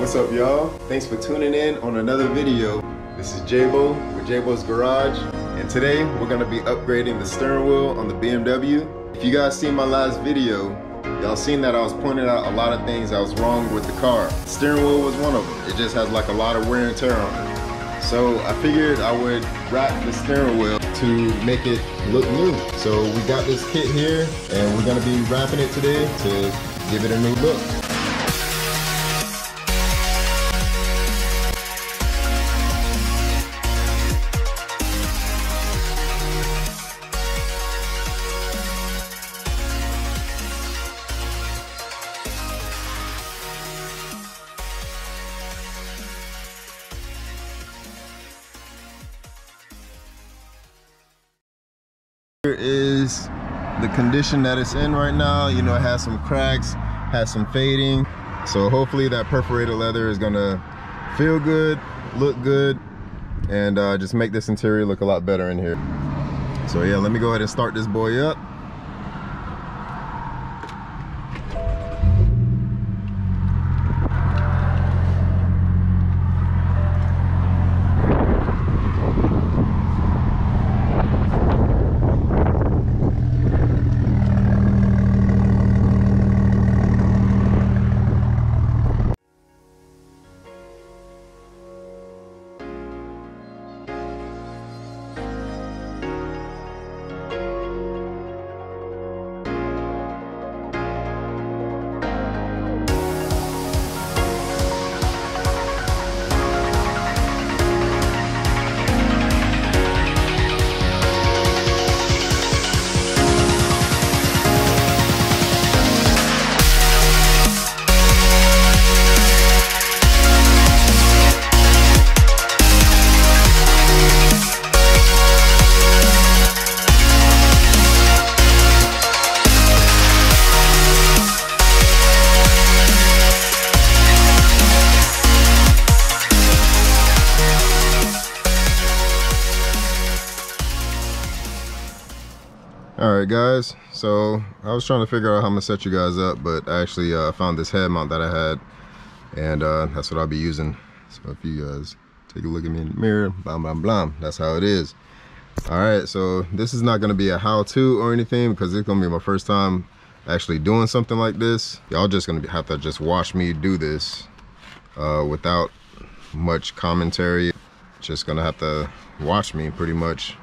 What's up, y'all? Thanks for tuning in on another video. This is Jabo with Jabo's Garage, and today we're gonna be upgrading the steering wheel on the BMW. If you guys seen my last video, y'all seen that I was pointing out a lot of things that was wrong with the car. The steering wheel was one of them. It just has like a lot of wear and tear on it. So I figured I would wrap the steering wheel to make it look new. So we got this kit here, and we're gonna be wrapping it today to give it a new look. Here is the condition that it's in right now. You know, it has some cracks, has some fading. So hopefully that perforated leather is gonna feel good, look good, and just make this interior look a lot better in here. So yeah, let me go ahead and start this boy up. Alright guys, so I was trying to figure out how I'm gonna set you guys up, but I actually found this head mount that I had, and that's what I'll be using. So if you guys take a look at me in the mirror, blam blam blam, that's how it is. Alright, so this is not gonna be a how-to or anything, because it's gonna be my first time actually doing something like this. Y'all just gonna have to just watch me do this without much commentary. Just gonna have to watch me pretty much.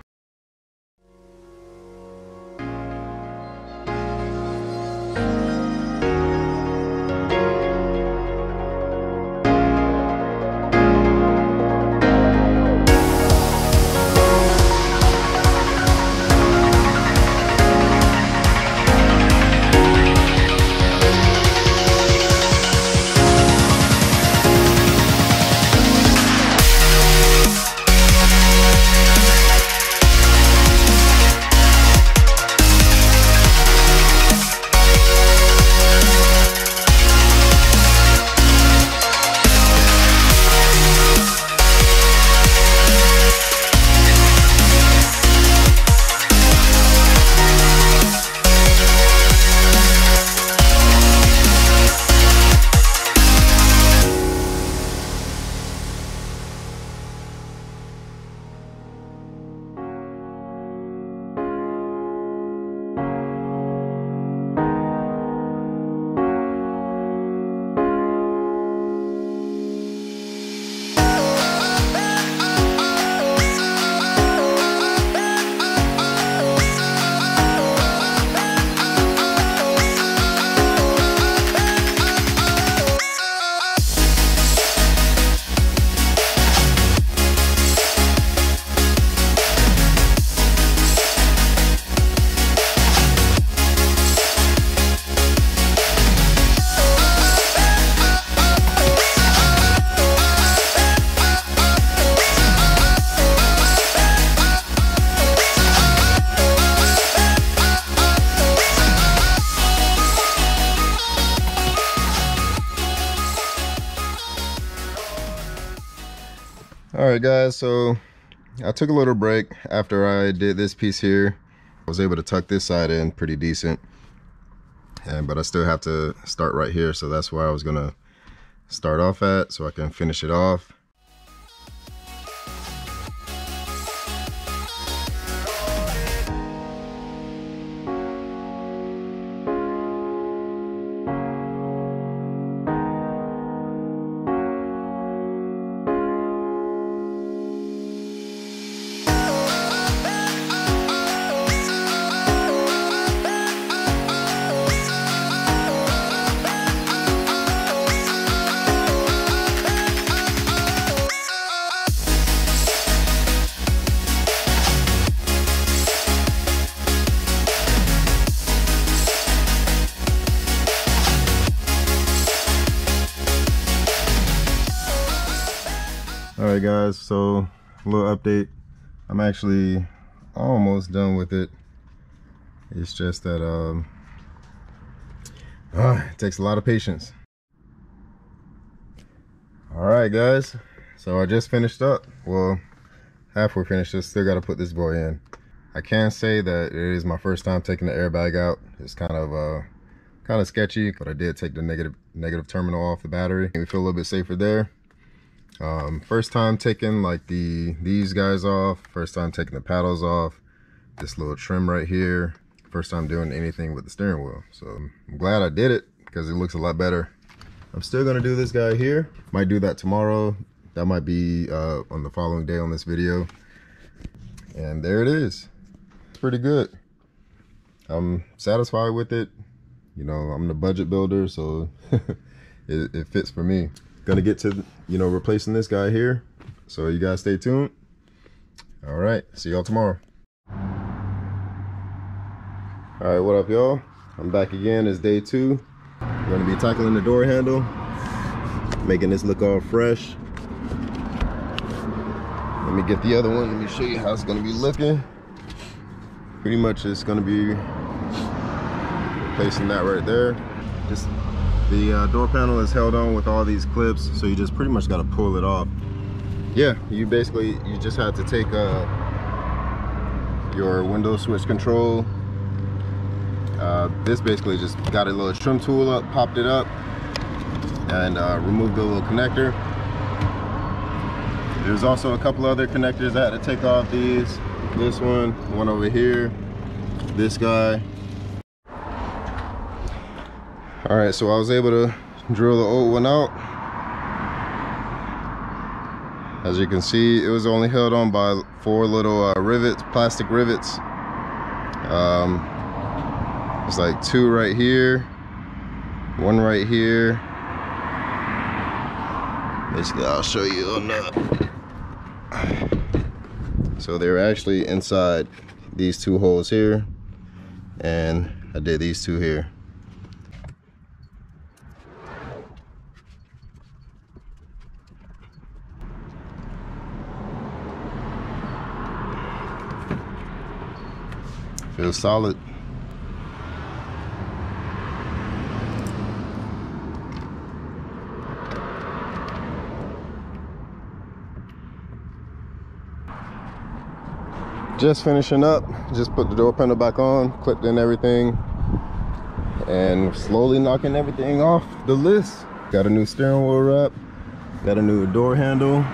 Alright guys, so I took a little break after I did this piece here. I was able to tuck this side in pretty decent, but I still have to start right here, so that's why I was gonna start off at so I can finish it off. Alright guys, so a little update. I'm actually almost done with it. It's just that it takes a lot of patience. Alright guys, so I just finished up. Well, halfway finished. Just still got to put this boy in. I can say that it is my first time taking the airbag out. It's kind of sketchy, but I did take the negative terminal off the battery. We feel a little bit safer there. First time taking like these guys off, first time taking the paddles off, this little trim right here, first time doing anything with the steering wheel. So I'm glad I did it because it looks a lot better. I'm still gonna do this guy here. Might do that tomorrow. That might be on the following day on this video. And there it is. It's pretty good. I'm satisfied with it. You know, I'm the budget builder, so it fits for me. Gonna get to, you know, replacing this guy here, so you guys stay tuned. All right, see y'all tomorrow. All right, what up y'all? I'm back again. It's day 2. I'm gonna be tackling the door handle, making this look all fresh. Let me get the other one. Let me show you how it's gonna be looking. Pretty much it's gonna be replacing that right there. Just the door panel is held on with all these clips, so you just pretty much got to pull it off. Yeah, you just have to take your window switch control. This basically just got a little trim tool up, popped it up, and removed the little connector. There's also a couple other connectors I had to take off. This one over here, this guy. All right, so I was able to drill the old one out. As you can see, it was only held on by 4 little rivets, plastic rivets. It's like 2 right here, 1 right here. Basically, I'll show you on that. So they're actually inside these 2 holes here, and I did these 2 here. Feels solid. Just finishing up, just put the door panel back on, clipped in everything, and slowly knocking everything off the list. Got a new steering wheel wrap, got a new door handle.